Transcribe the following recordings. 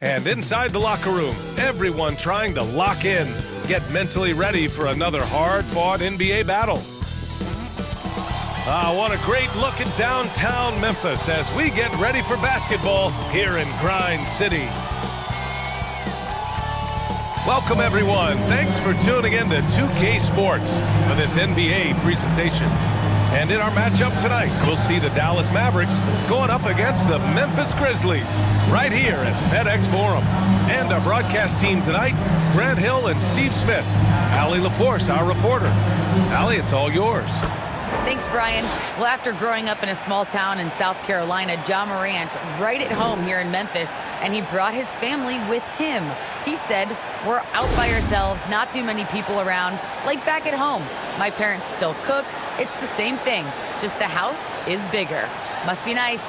And inside the locker room, everyone trying to lock in, get mentally ready for another hard-fought NBA battle. What a great look at downtown Memphis as we get ready for basketball here in Grind City. Welcome, everyone. Thanks for tuning in to 2K Sports for this NBA presentation. And in our matchup tonight, we'll see the Dallas Mavericks going up against the Memphis Grizzlies right here at FedEx Forum. And our broadcast team tonight, Grant Hill and Steve Smith. Allie LaForce, our reporter. Allie, it's all yours. Thanks, Brian. Well, after growing up in a small town in South Carolina, Ja Morant right at home here in Memphis, and he brought his family with him. He said, "We're out by ourselves, not too many people around, like back at home. My parents still cook. It's the same thing, just the house is bigger. Must be nice."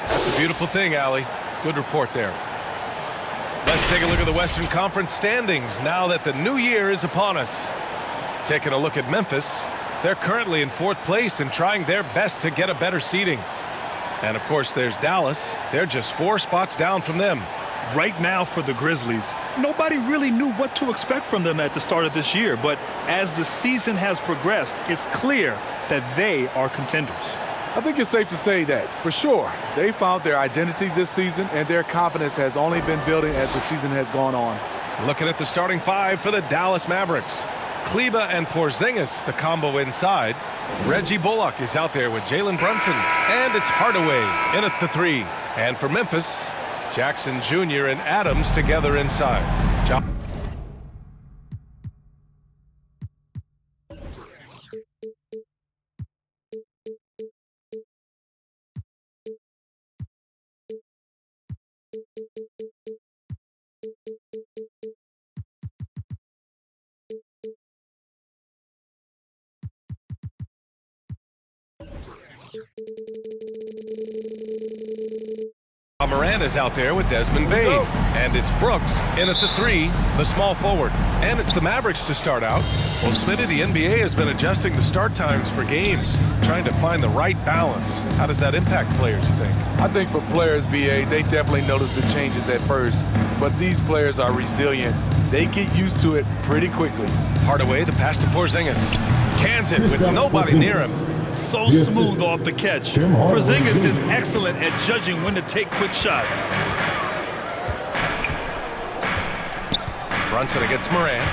That's a beautiful thing, Allie. Good report there. Let's take a look at the Western Conference standings now that the new year is upon us. Taking a look at Memphis, they're currently in 4th place and trying their best to get a better seeding. And of course, there's Dallas. They're just 4 spots down from them. Right now for the Grizzlies, nobody really knew what to expect from them at the start of this year. But as the season has progressed, it's clear that they are contenders. I think it's safe to say that, for sure. They found their identity this season, and their confidence has only been building as the season has gone on. Looking at the starting 5 for the Dallas Mavericks. Kleba and Porzingis, the combo inside. Reggie Bullock is out there with Jalen Brunson. And it's Hardaway in at the 3. And for Memphis, Jackson Jr. and Adams together inside. Morant is out there with Desmond Bane. And it's Brooks in at the 3, the small forward. And it's the Mavericks to start out. Well, Smitty, the NBA has been adjusting the start times for games, trying to find the right balance. How does that impact players, you think? I think for players, BA, they definitely notice the changes at first. But these players are resilient. They get used to it pretty quickly. Hardaway, the pass to Porzingis. Cans it with nobody near him. So smooth off the catch. Porzingis is excellent at judging when to take quick shots. Brunson against Morant.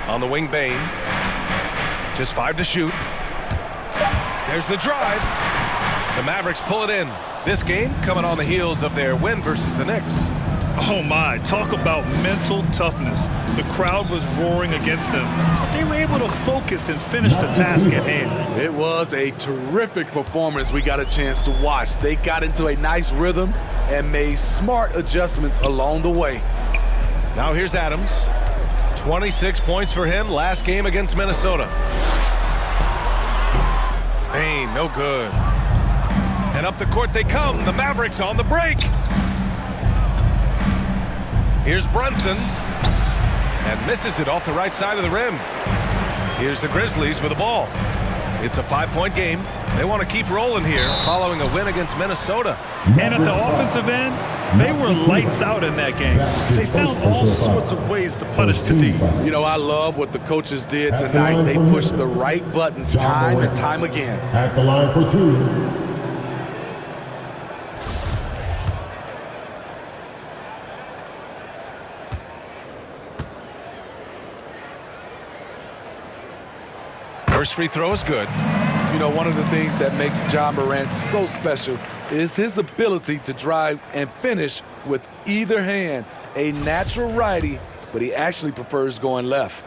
On the wing, Bane. Just 5 to shoot. There's the drive. The Mavericks pull it in. This game coming on the heels of their win versus the Knicks. Oh my, talk about mental toughness. The crowd was roaring against them, but they were able to focus and finish the task at hand. It was a terrific performance we got a chance to watch. They got into a nice rhythm and made smart adjustments along the way. Now here's Adams. 26 points for him last game against Minnesota. Bane, no good. And up the court they come. The Mavericks on the break. Here's Brunson, and misses it off the right side of the rim. Here's the Grizzlies with the ball. It's a 5-point game. They want to keep rolling here following a win against Minnesota. And at the offensive end, they were lights out in that game. They found all sorts of ways to punish the D. You know, I love what the coaches did tonight. They pushed the right buttons time and time again. At the line for 2. First free throw is good. You know, one of the things that makes Ja Morant so special is his ability to drive and finish with either hand. A natural righty, but he actually prefers going left.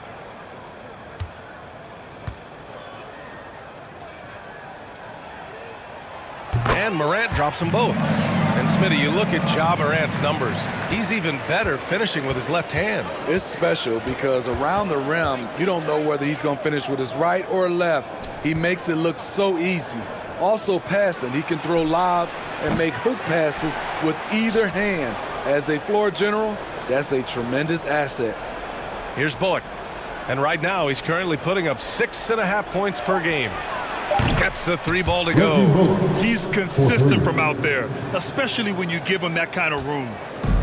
And Morant drops them both. And Smitty, you look at Ja Morant's numbers. He's even better finishing with his left hand. It's special because around the rim, you don't know whether he's going to finish with his right or left. He makes it look so easy. Also passing, he can throw lobs and make hook passes with either hand. As a floor general, that's a tremendous asset. Here's Bullock. And right now, he's currently putting up 6.5 points per game. Gets the 3 ball to go. He's consistent from out there, especially when you give him that kind of room.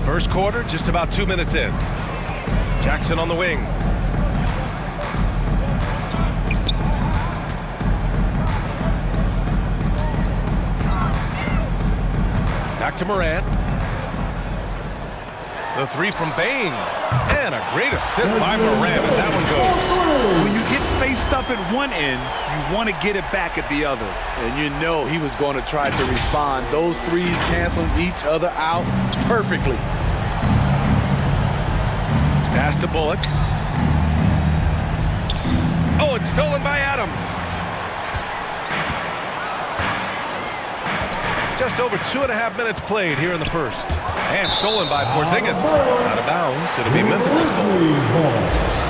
First quarter, just about 2 minutes in. Jackson on the wing. Back to Morant. The 3 from Bain. And a great assist by Morant as that one goes. When you get faced up at one end, you want to get it back at the other. And you know he was going to try to respond. Those threes canceling each other out perfectly. Pass to Bullock. Oh, it's stolen by Adams. Just over 2.5 minutes played here in the first. And stolen by Porzingis. Out of bounds. It'll be Memphis' ball.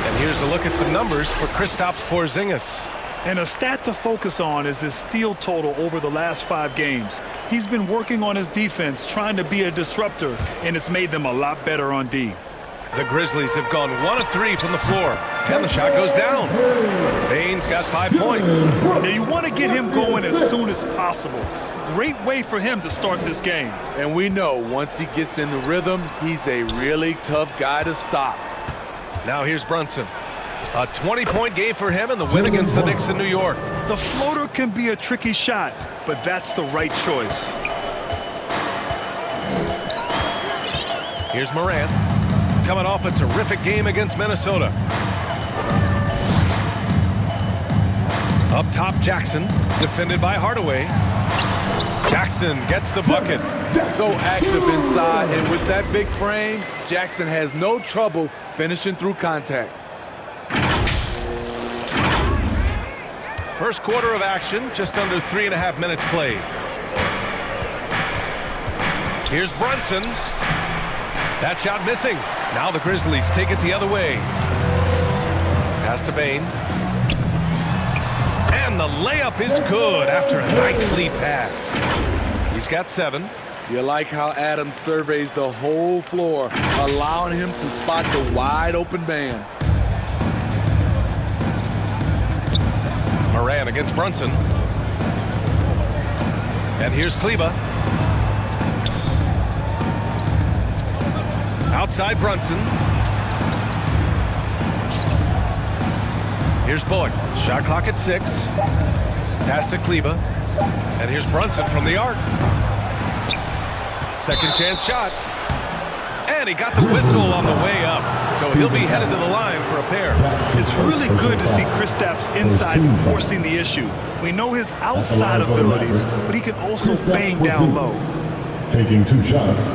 And here's a look at some numbers for Kristaps Porzingis. And a stat to focus on is his steal total over the last 5 games. He's been working on his defense, trying to be a disruptor, and it's made them a lot better on D. The Grizzlies have gone 1 of 3 from the floor. And the shot goes down. Bain's got 5 points. Now you want to get him going as soon as possible. Great way for him to start this game. And we know once he gets in the rhythm, he's a really tough guy to stop. Now here's Brunson. A 20-point game for him in the win against the Knicks in New York. The floater can be a tricky shot, but that's the right choice. Here's Morant. Coming off a terrific game against Minnesota. Up top, Jackson. Defended by Hardaway. Jackson gets the bucket. So active inside, and with that big frame, Jackson has no trouble finishing through contact. First quarter of action, just under 3.5 minutes played. Here's Brunson. That shot missing. Now the Grizzlies take it the other way. Pass to Bain. And the layup is good after a nice lead pass. He's got 7. You like how Adams surveys the whole floor, allowing him to spot the wide open man. Morant against Brunson. And here's Kleber. Outside Brunson. Here's Bullock. Shot clock at 6. Pass to Kleber. And here's Brunson from the arc. Second chance shot. And he got the whistle on the way up. So he'll be headed to the line for a pair. It's really good to see Kristaps inside forcing the issue. We know his outside abilities, but he can also bang down low. Taking 2 shots.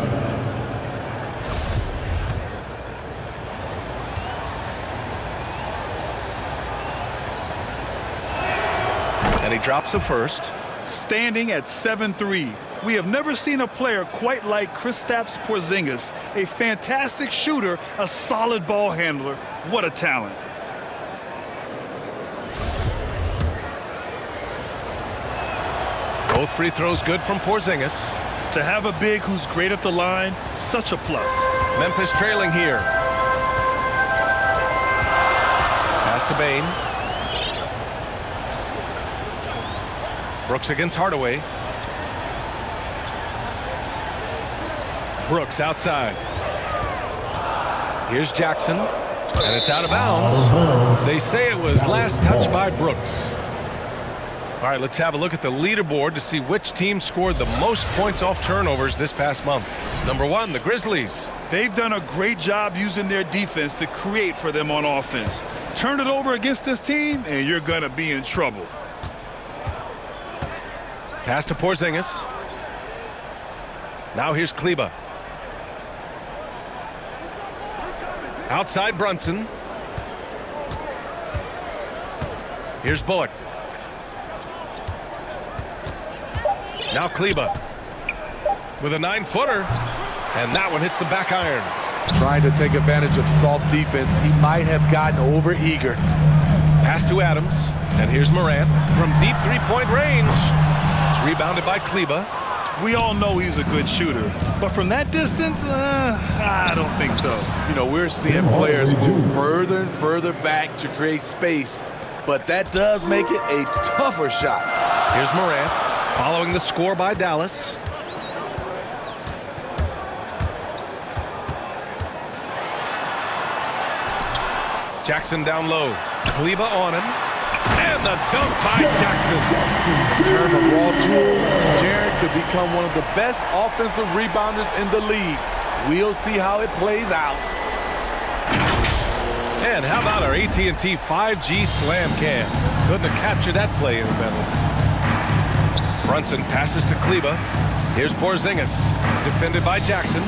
And he drops the first. Standing at 7-3. We have never seen a player quite like Kristaps Porzingis. A fantastic shooter, a solid ball handler. What a talent. Both free throws good from Porzingis. To have a big who's great at the line, such a plus. Memphis trailing here. Pass to Bain. Brooks against Hardaway. Brooks outside. Here's Jackson. And it's out of bounds. They say it was last touched by Brooks. All right, let's have a look at the leaderboard to see which team scored the most points off turnovers this past month. Number 1, the Grizzlies. They've done a great job using their defense to create for them on offense. Turn it over against this team, and you're going to be in trouble. Pass to Porzingis. Now here's Kleber. Outside Brunson. Here's Bullock. Now Kleber with a 9-footer. And that one hits the back iron. Trying to take advantage of soft defense. He might have gotten over eager. Pass to Adams. And here's Morant from deep 3-point range. It's rebounded by Kleber. We all know he's a good shooter, but from that distance, I don't think so. You know, we're seeing players move further and further back to create space. but that does make it a tougher shot. Here's Morant following the score by Dallas. Jackson down low. Kleba on him. And the dunk by Jackson. In terms of raw tools, Jared could become one of the best offensive rebounders in the league. We'll see how it plays out. And how about our AT&T 5G Slam Cam? Couldn't have captured that play any better. Brunson passes to Kleba. Here's Porzingis, defended by Jackson.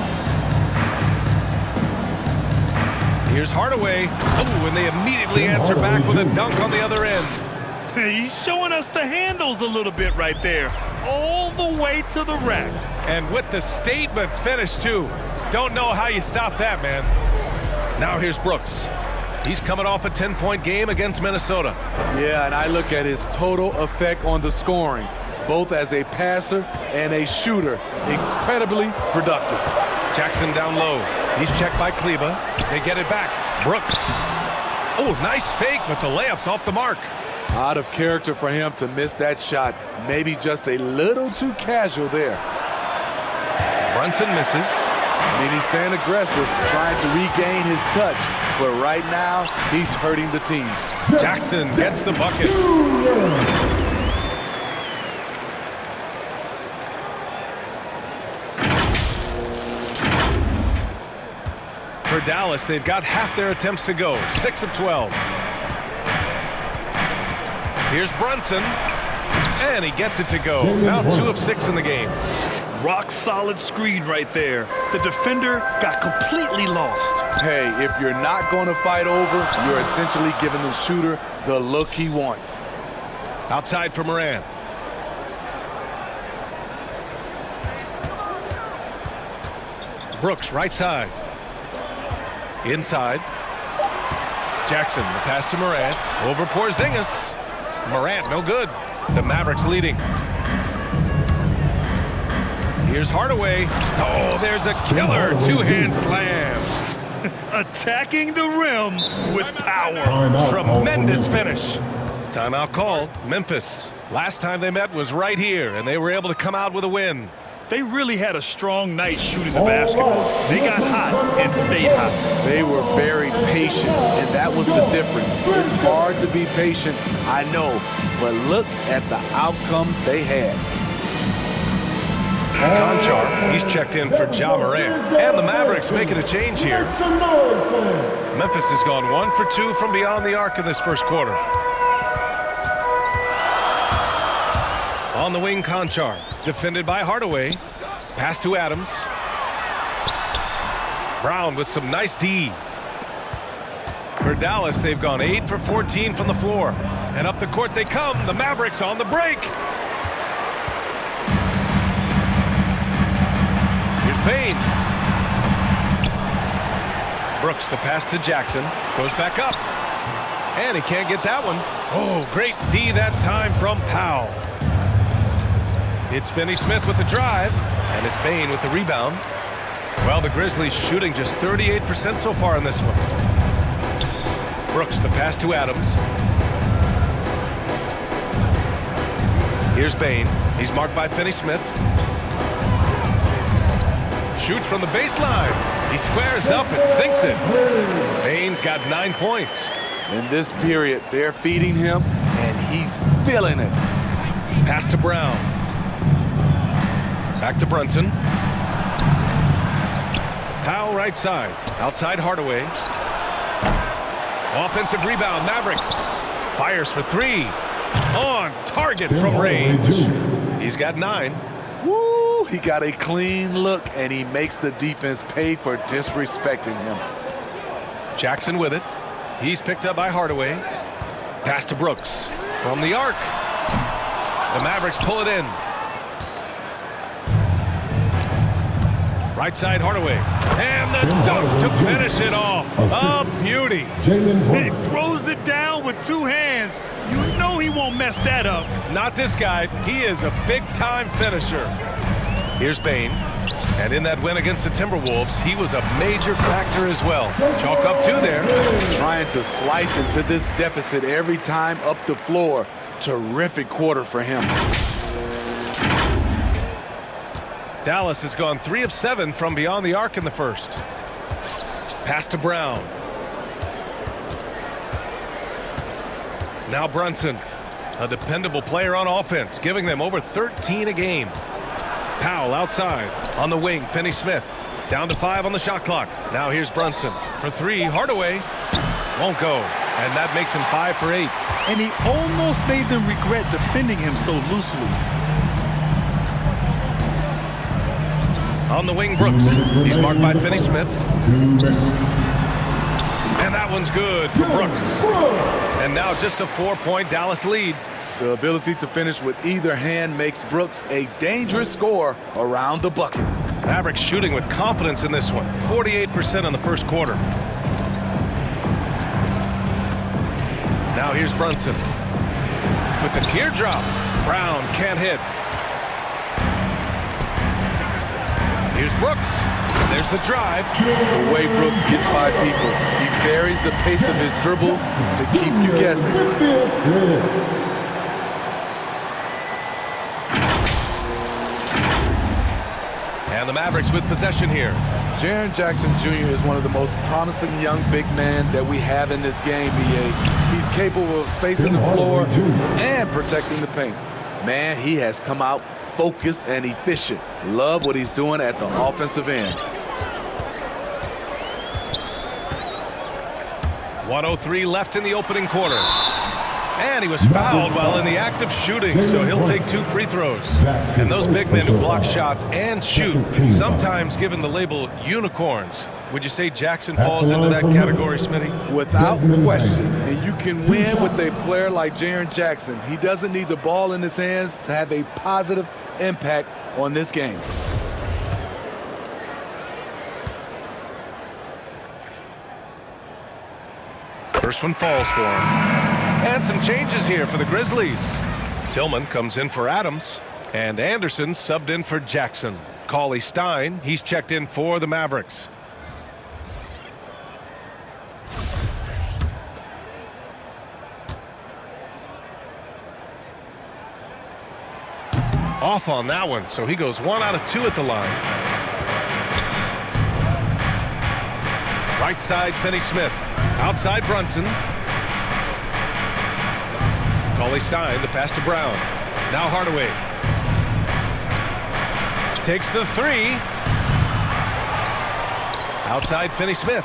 Here's Hardaway. Oh, and they immediately answer back with a dunk on the other end. He's showing us the handles a little bit right there. All the way to the rack. And with the statement finish, too. Don't know how you stop that, man. Now here's Brooks. He's coming off a 10-point game against Minnesota. Yeah, and I look at his total effect on the scoring, both as a passer and a shooter. Incredibly productive. Jackson down low. He's checked by Kleba. They get it back. Brooks. Oh, nice fake, but the layup's off the mark. Out of character for him to miss that shot. Maybe just a little too casual there. Brunson misses. I mean, he's staying aggressive, trying to regain his touch. But right now, he's hurting the team. Jackson gets the bucket. For Dallas, they've got half their attempts to go. 6 of 12. Here's Brunson. And he gets it to go. Now 2 of 6 in the game. Rock solid screen right there. The defender got completely lost. Hey, if you're not going to fight over, you're essentially giving the shooter the look he wants. Outside for Moran. Brooks, right side. Inside. Jackson, the pass to Morant. Over Porzingis. Morant, no good. The Mavericks leading. Here's Hardaway. Oh, there's a killer two-hand slam. Attacking the rim with power. Tremendous finish. Timeout called. Memphis. Last time they met was right here, and they were able to come out with a win. They really had a strong night shooting the basketball. They got hot and stayed hot. They were very patient, and that was the difference. It's hard to be patient, I know, but look at the outcome they had. Conchar, he's checked in for Ja Morant. And the Mavericks making a change here. Memphis has gone 1 for 2 from beyond the arc in this first quarter. On the wing, Conchar, defended by Hardaway. Pass to Adams. Brown with some nice D. For Dallas, they've gone 8 for 14 from the floor. And up the court they come. The Mavericks on the break. Here's Bane. Brooks, the pass to Jackson. Goes back up. And he can't get that one. Oh, great D that time from Powell. It's Finney-Smith with the drive, and it's Bane with the rebound. Well, the Grizzlies shooting just 38% so far in this one. Brooks, the pass to Adams. Here's Bane. He's marked by Finney-Smith. Shoots from the baseline. He squares up and sinks it. Bane's got 9 points. In this period, they're feeding him, and he's feeling it. Pass to Brown. Back to Brunson. Powell right side. Outside Hardaway. Offensive rebound, Mavericks. Fires for 3. On target from range. He's got 9. Woo! He got a clean look, and he makes the defense pay for disrespecting him. Jackson with it. He's picked up by Hardaway. Pass to Brooks. From the arc. The Mavericks pull it in. Right side Hardaway. And the dunk to finish it off. A beauty. He throws it down with 2 hands. You know he won't mess that up. Not this guy. He is a big-time finisher. Here's Bane. And in that win against the Timberwolves, he was a major factor as well. Chalk up 2 there. Trying to slice into this deficit every time up the floor. Terrific quarter for him. Dallas has gone 3 of 7 from beyond the arc in the first. Pass to Brown. Now Brunson, a dependable player on offense, giving them over 13 a game. Powell outside on the wing. Finney-Smith down to 5 on the shot clock. Now here's Brunson for 3. Hardaway won't go, and that makes him 5 for 8. And he almost made them regret defending him so loosely. On the wing, Brooks. He's marked by Finney-Smith. And that one's good for Brooks. And now just a 4-point Dallas lead. The ability to finish with either hand makes Brooks a dangerous scorer around the bucket. Mavericks shooting with confidence in this one. 48% in the first quarter. Now here's Brunson. With the teardrop. Brown can't hit. Here's Brooks. There's the drive. The way Brooks gets by people, he varies the pace of his dribble to keep you guessing. And the Mavericks with possession here. Jaren Jackson Jr. is one of the most promising young big men that we have in this game, BA. He's capable of spacing the floor and protecting the paint. Man, he has come out focused and efficient. Love what he's doing at the offensive end. 1:03 left in the opening quarter. And he was fouled while in the act of shooting, so he'll take 2 free throws. And those big men who block shots and shoot, sometimes given the label unicorns. Would you say Jackson falls into that category, Smitty? Without question. And you can win with a player like Jaren Jackson. He doesn't need the ball in his hands to have a positive impact on this game. First one falls for him. And some changes here for the Grizzlies. Tillman comes in for Adams. And Anderson subbed in for Jackson. Cauley Stein, he's checked in for the Mavericks. Off on that one, so he goes 1 out of 2 at the line. Right side, Finney-Smith. Outside, Brunson. Cauley Stein, the pass to Brown. Now Hardaway. Takes the 3. Outside, Finney-Smith.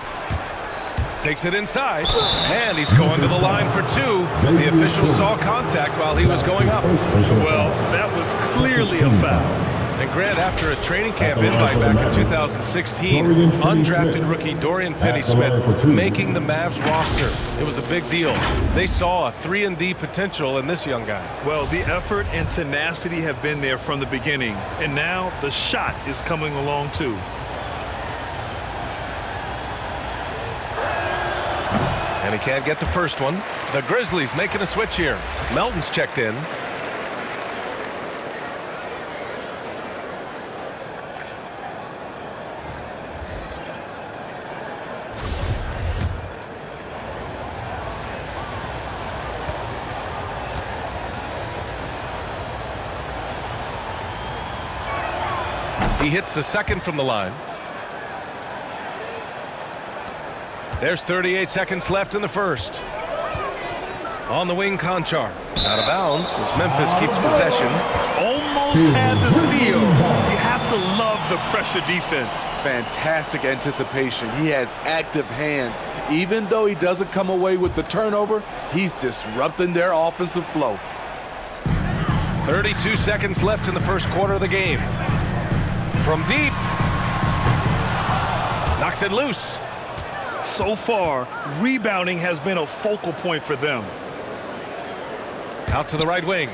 Takes it inside. And he's going to the line for 2. The official saw contact while he was going up. Well, that was clearly a foul. And Grant, after a training camp invite back in 2016, undrafted rookie Dorian Finney-Smith making the Mavs roster. It was a big deal. They saw a 3-and-D potential in this young guy. Well, the effort and tenacity have been there from the beginning. And now the shot is coming along too. And he can't get the first one. The Grizzlies making a switch here. Melton's checked in. He hits the second from the line. There's 38 seconds left in the first. On the wing, Conchar. Out of bounds as Memphis keeps possession. Almost had the steal. You have to love the pressure defense. Fantastic anticipation. He has active hands. Even though he doesn't come away with the turnover, he's disrupting their offensive flow. 32 seconds left in the first quarter of the game. From deep. Knocks it loose. So far, rebounding has been a focal point for them. Out to the right wing.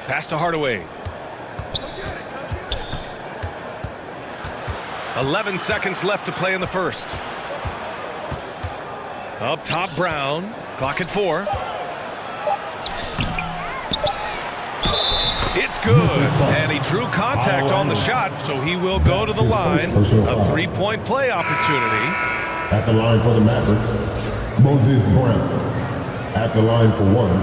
Pass to Hardaway. 11 seconds left to play in the first. Up top, Brown. Clock at 4. It's good, and he drew contact on the shot, so he will go to the line. A three-point play opportunity. At the line for the Mavericks, Moses Brown. At the line for one.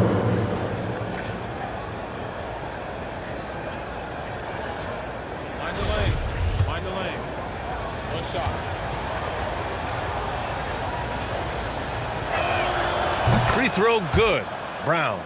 Find the lane. Find the lane. One shot. Free throw good. Brown.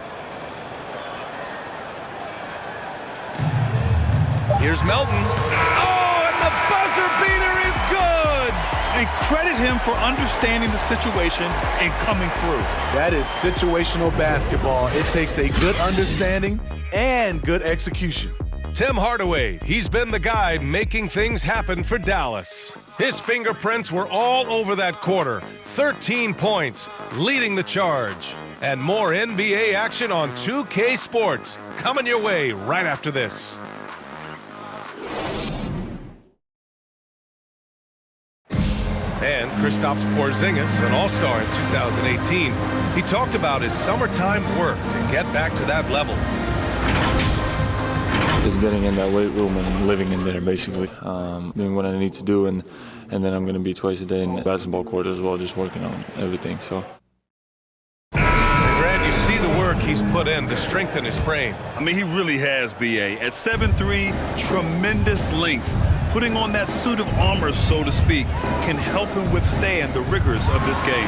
Here's Melton. Oh, and the buzzer beater is good! And credit him for understanding the situation and coming through. That is situational basketball. It takes a good understanding and good execution. Tim Hardaway, he's been the guy making things happen for Dallas. His fingerprints were all over that quarter. 13 points, leading the charge. And more NBA action on 2K Sports coming your way right after this. And Kristaps Porzingis, an all-star in 2018, he talked about his summertime work to get back to that level. Just getting in that weight room and living in there, basically. Doing what I need to do, and then I'm going to be twice a day in the basketball court as well, just working on everything. So. Grant, you see the work he's put in to strengthen his frame. I mean, he really has, B.A. At 7'3", tremendous length. Putting on that suit of armor, so to speak, can help him withstand the rigors of this game.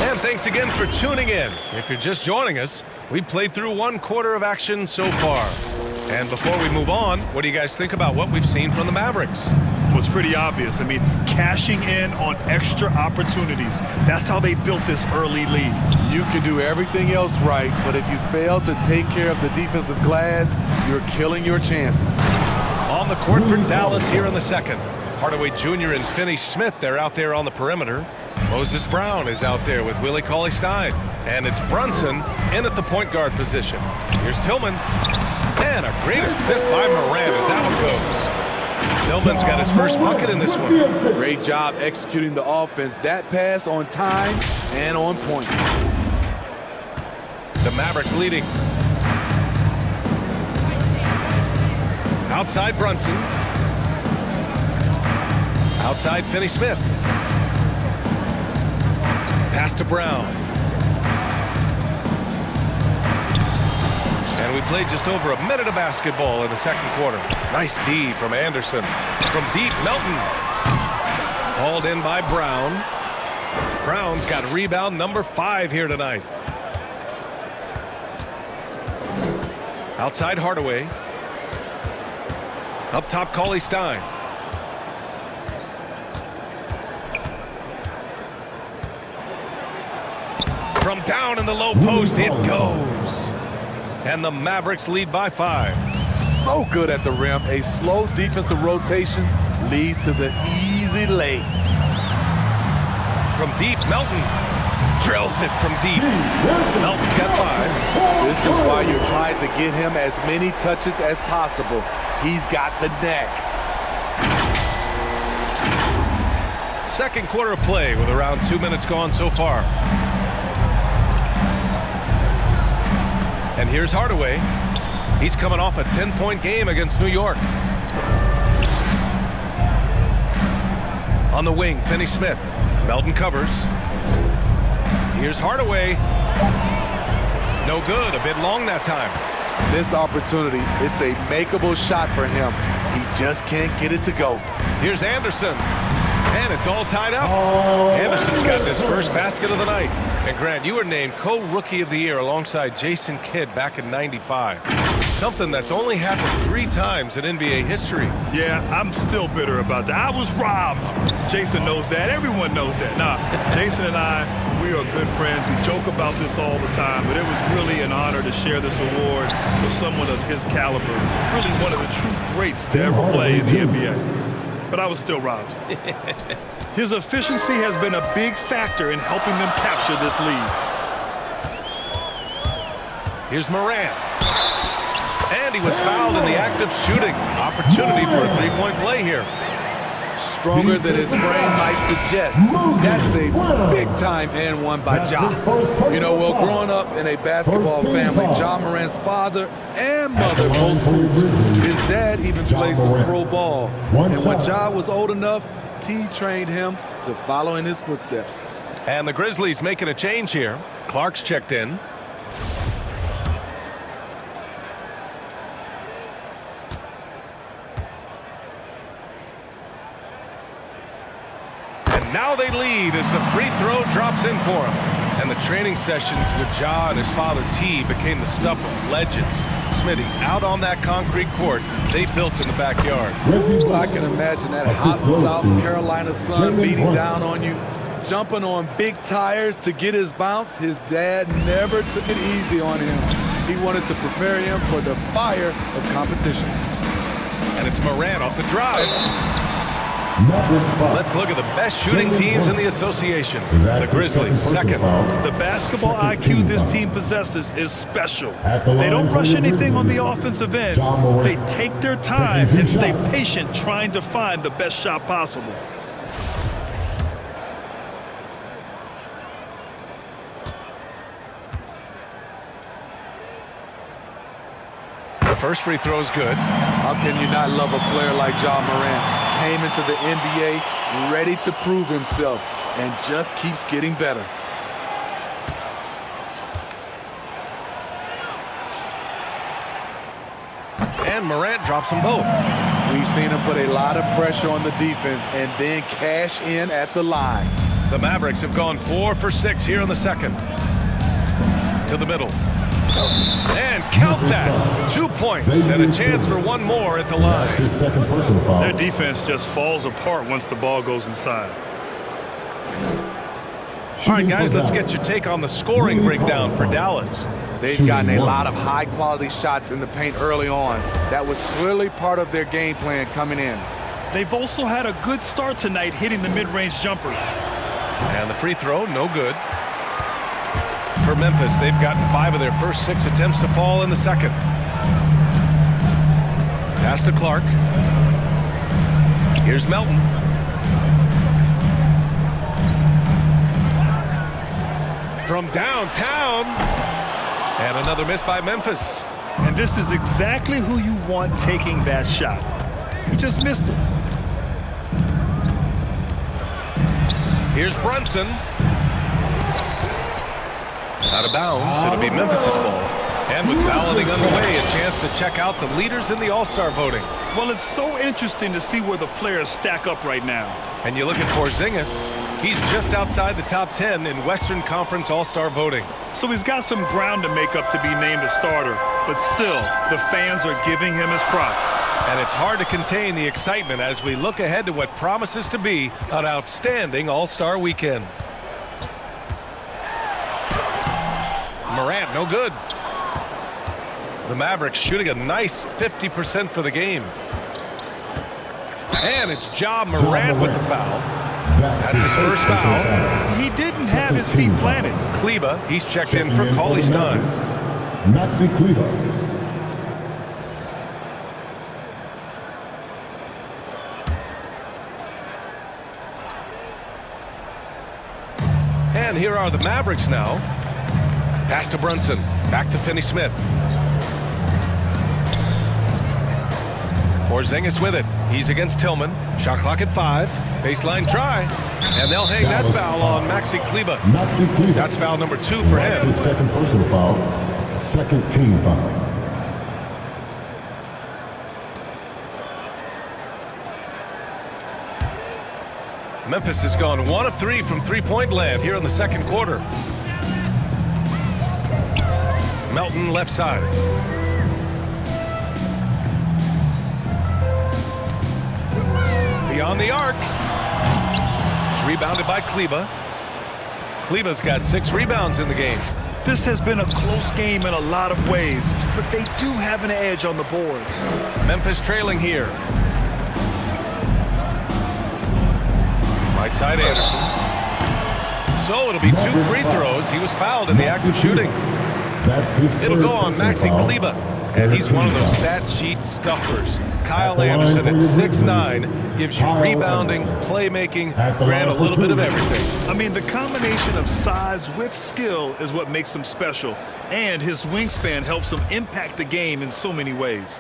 And thanks again for tuning in. If you're just joining us, we played through one quarter of action so far. And before we move on, what do you guys think about what we've seen from the Mavericks? Well, it's pretty obvious. I mean, cashing in on extra opportunities. That's how they built this early lead. You can do everything else right, but if you fail to take care of the defensive glass, you're killing your chances. On the court for Dallas here in the second. Hardaway Jr. and Finney Smith, they're out there on the perimeter. Moses Brown is out there with Willie Cauley-Stein. And it's Brunson in at the point guard position. Here's Tillman. And a great assist by Morant as that one goes. Tillman's got his first bucket in this one. Great job executing the offense. That pass on time and on point. The Mavericks leading. Outside Brunson. Outside Finney Smith. Pass to Brown. And we played just over a minute of basketball in the second quarter. Nice D from Anderson. From deep, Melton. Hauled in by Brown. Brown's got rebound number 5 here tonight. Outside Hardaway. Up top, Cauley-Stein. From down in the low post, it goes. And the Mavericks lead by 5. So good at the rim. A slow defensive rotation leads to the easy lay. From deep, Melton drills it from deep. Melton's got 5. This is why you're trying to get him as many touches as possible. He's got the knack. Second quarter of play with around 2 minutes gone so far. And here's Hardaway. He's coming off a 10-point game against New York. On the wing, Finney Smith. Melton covers. Here's Hardaway. No good. A bit long that time. This opportunity, it's a makeable shot for him. He just can't get it to go. Here's Anderson. And it's all tied up. Anderson's got his first basket of the night. And Grant, you were named co-rookie of the year alongside Jason Kidd back in '95. Something that's only happened 3 times in NBA history. Yeah, I'm still bitter about that. I was robbed. Jason knows that. Everyone knows that. Nah, Jason and I, we are good friends. We joke about this all the time, but it was really an honor to share this award with someone of his caliber. Really one of the true greats to ever play in the NBA. But I was still robbed. His efficiency has been a big factor in helping them capture this lead. Here's Morant. And he was fouled in the act of shooting. Opportunity for a 3-point play here. Stronger than his frame might suggest. That's a big-time and one by Ja. You know, well, growing up in in a basketball family. Ja Morant's father and mother both hooped. His dad even played some pro ball. And when Ja was old enough, T trained him to follow in his footsteps. And the Grizzlies making a change here. Clark's checked in. And now they lead as the free throw drops in for him. And the training sessions with Ja and his father T became the stuff of legends. Smitty, out on that concrete court they built in the backyard. I can imagine that hot South Carolina sun beating down on you, jumping on big tires to get his bounce. His dad never took it easy on him. He wanted to prepare him for the fire of competition. And it's Morant off the drive. Let's look at the best shooting teams in the association. The Grizzlies, second. The basketball IQ this team possesses is special. They don't rush anything on the offensive end. They take their time and stay patient trying to find the best shot possible. The first free throw is good. How can you not love a player like Ja Morant? Came into the NBA ready to prove himself and just keeps getting better. And Morant drops them both. We've seen him put a lot of pressure on the defense and then cash in at the line. The Mavericks have gone 4 for 6 here in the second. To the middle. And count that. 2 points and a chance for one more at the line. Their defense just falls apart once the ball goes inside. All right, guys, let's get your take on the scoring breakdown for Dallas. They've gotten a lot of high-quality shots in the paint early on. That was clearly part of their game plan coming in. They've also had a good start tonight hitting the mid-range jumper. And the free throw, no good. For Memphis, they've gotten 5 of their first 6 attempts to fall in the second. Pass to Clark. Here's Melton. From downtown. And another miss by Memphis. And this is exactly who you want taking that shot. He just missed it. Here's Brunson. Out of bounds. It'll be Memphis' ball. And with balloting underway, a chance to check out the leaders in the All-Star voting. Well, it's so interesting to see where the players stack up right now. And you look at Porzingis. He's just outside the top 10 in Western Conference All-Star voting. So he's got some ground to make up to be named a starter. But still, the fans are giving him his props. And it's hard to contain the excitement as we look ahead to what promises to be an outstanding All-Star weekend. Morant, no good. The Mavericks shooting a nice 50% for the game. And it's Ja Morant with the foul. That's his first foul. He didn't have his feet planted. Kleba, he's checked in for Cauley Stein. Maxi Kleba. And here are the Mavericks now. Pass to Brunson. Back to Finney-Smith. Porzingis with it. He's against Tillman. Shot clock at 5. Baseline try. And they'll hang that foul on Maxi Kleba. That's foul number 2 for him. His second personal foul. Second team foul. Memphis has gone 1 of 3 from three-point land here in the second quarter. Melton left side. Beyond the arc. It's rebounded by Kleba. Kleba's got 6 rebounds in the game. This has been a close game in a lot of ways, but they do have an edge on the boards. Memphis trailing here. Right side Anderson. So it'll be 2 free throws. He was fouled in the act of shooting. That's his It'll go on Maxi Kleba. He's one of those stat sheet stuffers. Kyle Anderson at 6'9" gives you rebounding, playmaking, ran a little bit of everything. I mean, the combination of size with skill is what makes him special, and his wingspan helps him impact the game in so many ways.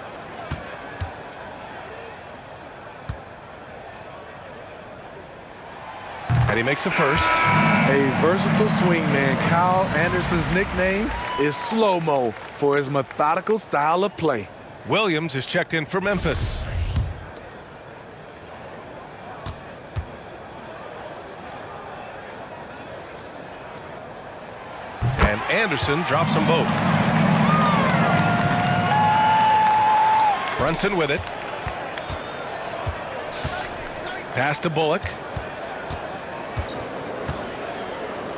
And he makes a first. A versatile swingman, Kyle Anderson's nickname is Slow-Mo for his methodical style of play. Williams is checked in for Memphis. And Anderson drops them both. Brunson with it. Pass to Bullock.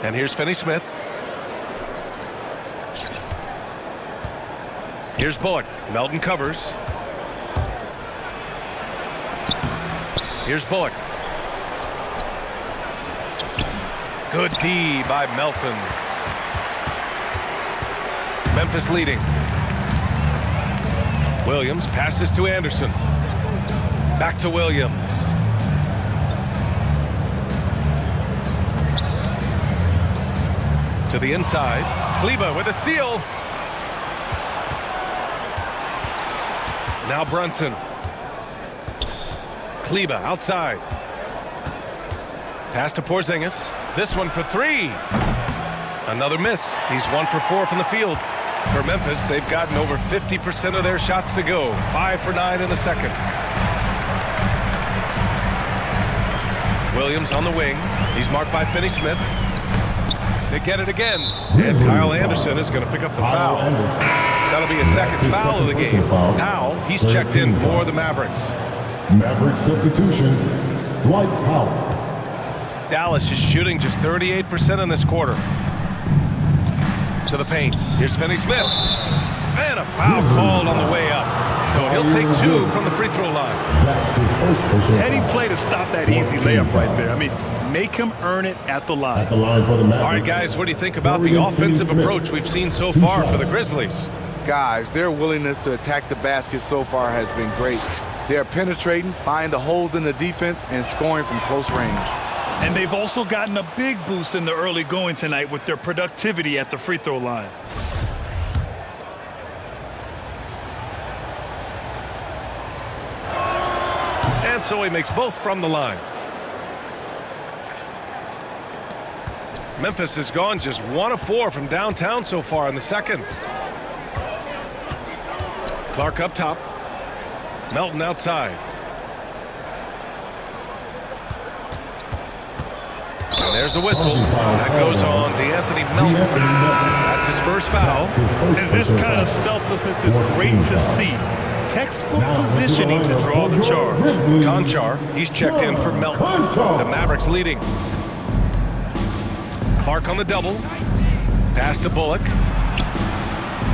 And here's Finney-Smith. Here's Bullock. Melton covers. Here's Bullock. Good D by Melton. Memphis leading. Williams passes to Anderson. Back to Williams. To the inside. Kleba with a steal. Now Brunson. Kleba outside. Pass to Porzingis. This one for three. Another miss. He's 1 for 4 from the field. For Memphis, they've gotten over 50% of their shots to go. 5 for 9 in the second. Williams on the wing. He's marked by Finney-Smith. They get it again. And Kyle Anderson is going to pick up the foul. That'll be a second foul of the game. Powell, he's checked in for the Mavericks. Mavericks substitution, Dwight Powell. Dallas is shooting just 38% in this quarter. To the paint. Here's Finney-Smith. And a foul called on the way up. So he'll take 2 from the free throw line. That's his first personal Heady foul. play to stop that easy layup right there. I mean, make him earn it at the line. At the line for the Mavericks. All right, guys, what do you think about the offensive approach we've seen so far for the Grizzlies? Guys, their willingness to attack the basket so far has been great. They're penetrating, finding the holes in the defense, and scoring from close range. And they've also gotten a big boost in the early going tonight with their productivity at the free throw line. And so he makes both from the line. Memphis has gone just 1 of 4 from downtown so far in the second. Clark up top. Melton outside. And there's a whistle. That goes on DeAnthony Melton. That's his first foul. And this kind of selflessness is great to see. Textbook positioning to draw the charge. Conchar, he's checked in for Melton. The Mavericks leading. Clark on the double. Pass to Bullock.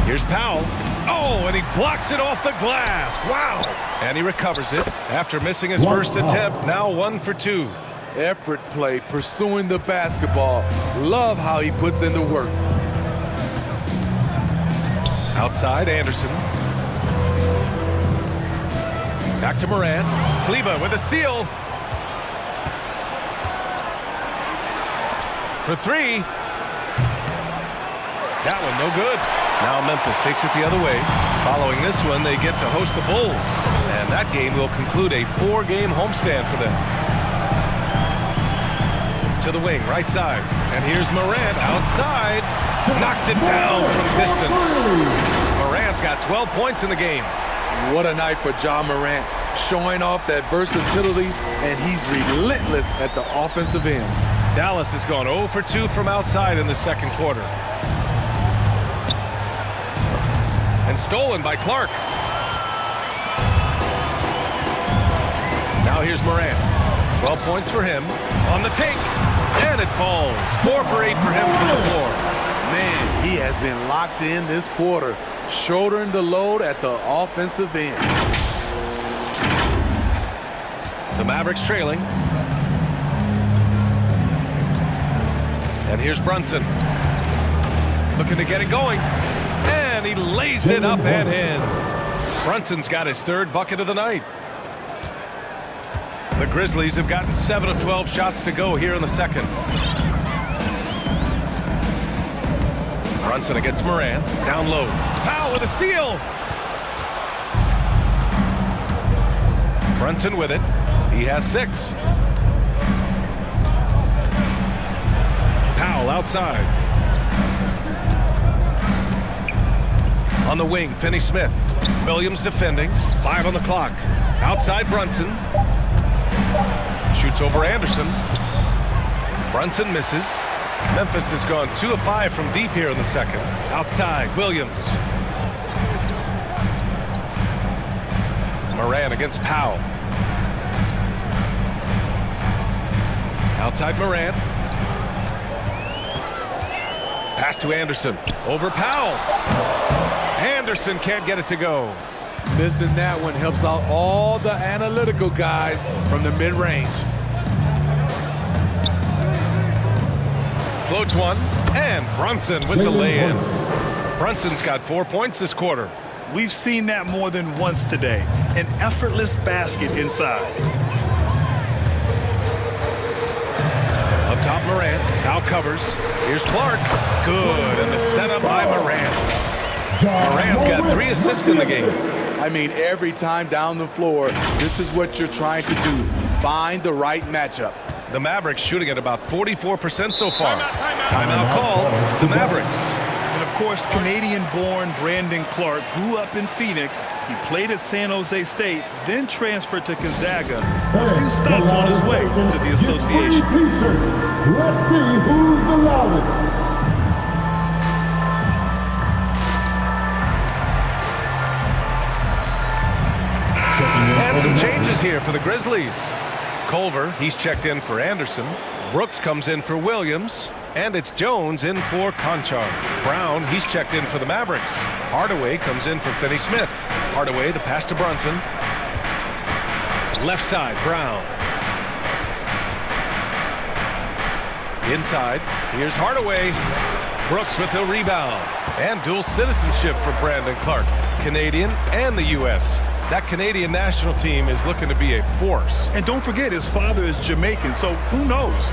Here's Powell. Oh, and he blocks it off the glass. Wow. And he recovers it after missing his first attempt. Now 1 for 2. Effort play, pursuing the basketball. Love how he puts in the work. Outside, Anderson. Back to Morant. Kleba with a steal. For 3. That one no good. Now Memphis takes it the other way. Following this one, they get to host the Bulls. And that game will conclude a 4-game homestand for them. To the wing, right side. And here's Morant outside. Knocks it down from distance. Morant's got 12 points in the game. What a night for Ja Morant, showing off that versatility, and he's relentless at the offensive end. Dallas has gone 0 for 2 from outside in the second quarter. And stolen by Clark. Now here's Morant. 12 points for him. On the take. And it falls. 4 for 8 for him from the floor. Man, he has been locked in this quarter, shouldering the load at the offensive end. The Mavericks trailing. And here's Brunson. Looking to get it going. And and he lays it up and in. Brunson's got his third bucket of the night. The Grizzlies have gotten 7 of 12 shots to go here in the second. Brunson against Moran. Down low. Powell with a steal. Brunson with it. He has 6. Powell outside. On the wing, Finney-Smith. Williams defending. 5 on the clock. Outside Brunson. Shoots over Anderson. Brunson misses. Memphis has gone 2 of 5 from deep here in the second. Outside, Williams. Moran against Powell. Outside Moran. Pass to Anderson. Over Powell. Anderson can't get it to go. Missing that one helps out all the analytical guys from the mid-range. Floats one, and Brunson with the lay-in. Brunson's got 4 points this quarter. We've seen that more than once today. An effortless basket inside. Up top, Moran. Now covers. Here's Clark. Good, and the setup by Moran. Moran's got 3 assists in the game. I mean, every time down the floor, this is what you're trying to do. Find the right matchup. The Mavericks shooting at about 44% so far. Timeout call. The Mavericks. And of course, Canadian-born Brandon Clark grew up in Phoenix. He played at San Jose State, then transferred to Gonzaga. A few stops on his way to the association. Let's see who's the loudest. And some changes here for the Grizzlies. Culver, he's checked in for Anderson. Brooks comes in for Williams. And it's Jones in for Conchar. Brown, he's checked in for the Mavericks. Hardaway comes in for Finney-Smith. Hardaway, the pass to Brunson. Left side, Brown. Inside, here's Hardaway. Brooks with the rebound. And dual citizenship for Brandon Clark. Canadian and the U.S. That Canadian national team is looking to be a force. And don't forget, his father is Jamaican, so who knows?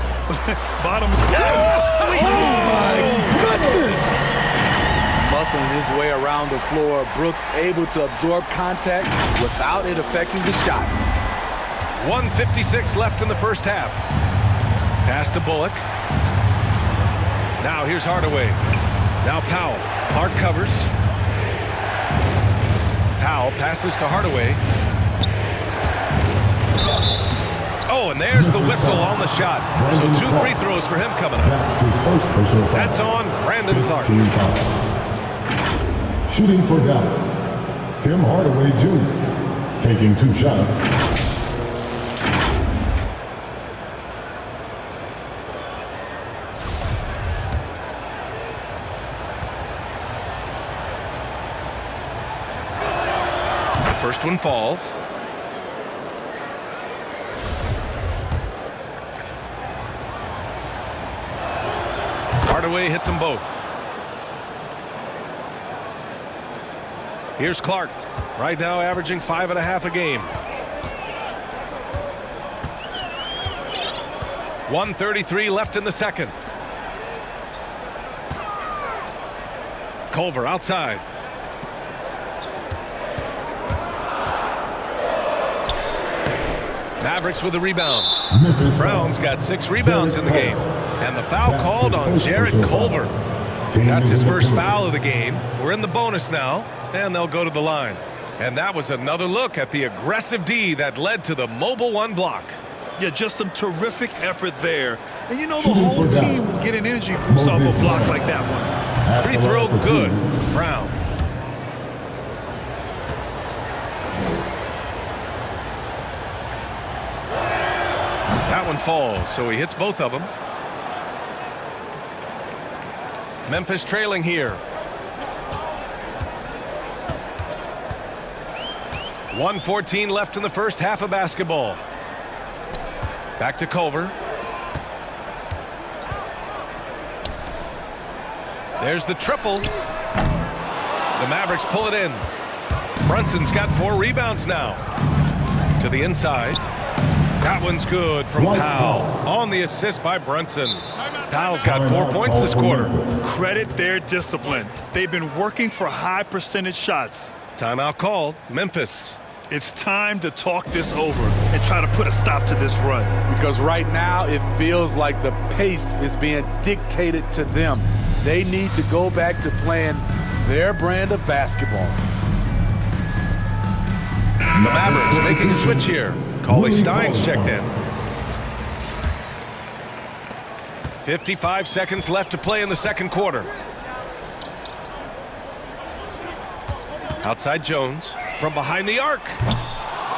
Bottom. Oh, my goodness! Muscling his way around the floor, Brooks able to absorb contact without it affecting the shot. 1:56 left in the first half. Pass to Bullock. Now here's Hardaway. Now Powell. Clark covers. Powell passes to Hardaway. Oh, and there's the whistle on the shot. So 2 free throws for him coming up. That's his first personal foul. That's on Brandon Clark. Shooting for Dallas, Tim Hardaway Jr. taking 2 shots. First one falls. Hardaway hits them both. Here's Clark. Right now averaging 5.5 a game. 1:33 left in the second. Culver outside. Mavericks with the rebound. Brown's got 6 rebounds in the game. And the foul called on Jarrett Culver. That's his first foul of the game. We're in the bonus now, and they'll go to the line. And that was another look at the aggressive D that led to the mobile 1 block. Yeah, just some terrific effort there. And you know the whole team will get an energy boost off a block like that one. Free throw good. Brown. That one falls, so he hits both of them. Memphis trailing here. 1:14 left in the first half of basketball. Back to Culver. There's the triple. The Mavericks pull it in. Brunson's got 4 rebounds now. To the inside. That one's good from Powell. On the assist by Brunson. Powell's got 4 points this quarter. Credit their discipline. They've been working for high percentage shots. Timeout called. Memphis. It's time to talk this over and try to put a stop to this run. Because right now it feels like the pace is being dictated to them. They need to go back to playing their brand of basketball. The Mavericks making a switch here. Cauley Stein's checked in. 55 seconds left to play in the second quarter. Outside Jones from behind the arc.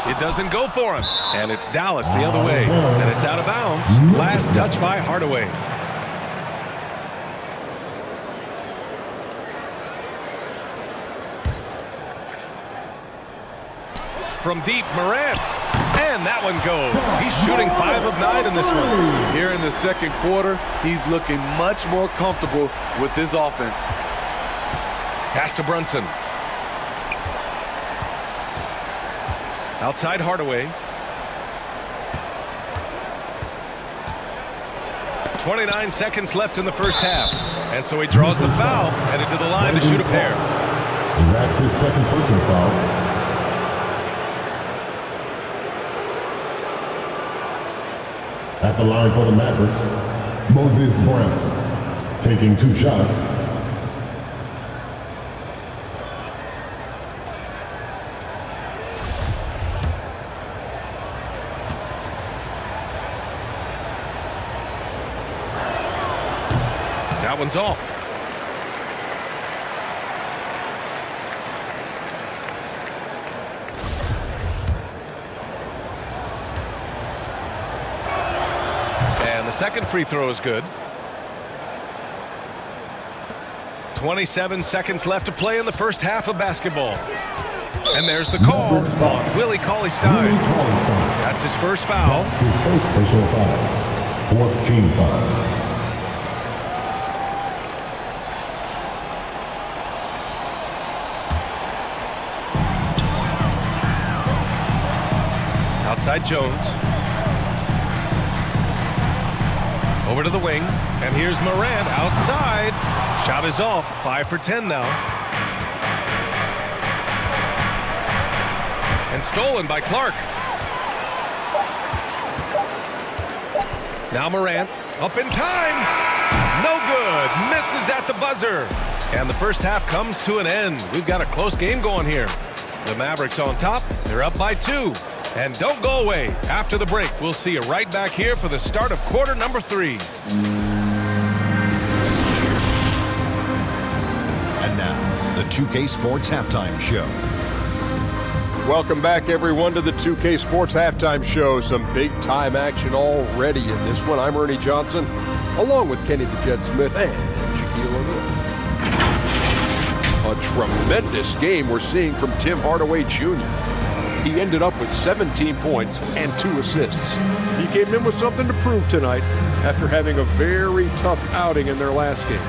It doesn't go for him. And it's Dallas the other way. And it's out of bounds. Last touch by Hardaway. From deep, Morant. And that one goes. He's shooting 5 of 9 in this one. Here in the second quarter, he's looking much more comfortable with this offense. Pass to Brunson. Outside Hardaway. 29 seconds left in the first half. And so he draws the foul, headed to the line to shoot a pair. And that's his second personal foul. At the line for the Mavericks, Moses Brown, taking 2 shots. That one's off. Second free throw is good. 27 seconds left to play in the first half of basketball. And there's the call on Willie Cauley-Stein. That's his first foul. That's his first personal foul. 4th team foul. Outside Jones. Over to the wing, and here's Morant outside. Shot is off. 5 for 10 now. And stolen by Clark. Now Morant up in time. No good. Misses at the buzzer. And the first half comes to an end. We've got a close game going here. The Mavericks on top. They're up by 2. And don't go away. After the break, we'll see you right back here for the start of quarter number 3. And now, the 2K Sports Halftime Show. Welcome back, everyone, to the 2K Sports Halftime Show. Some big-time action already in this one. I'm Ernie Johnson, along with Kenny the Jet Smith and Shaquille O'Neal. A tremendous game we're seeing from Tim Hardaway Jr. He ended up with 17 points and 2 assists. He came in with something to prove tonight after having a very tough outing in their last game.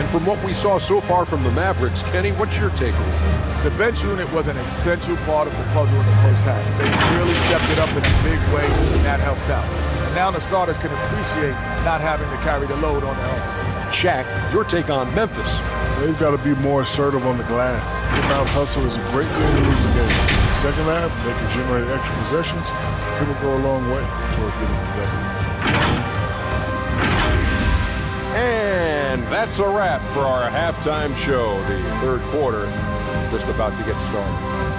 And from what we saw so far from the Mavericks, Kenny, what's your takeaway? The bench unit was an essential part of the puzzle in the first half. They really stepped it up in a big way, and that helped out. And now the starters can appreciate not having to carry the load on their own. Shaq, your take on Memphis. They've got to be more assertive on the glass. Inbound hustle is a great way to lose a game. Second half, they can generate extra possessions. It will go a long way toward getting the W. And that's a wrap for our halftime show. The third quarter just about to get started.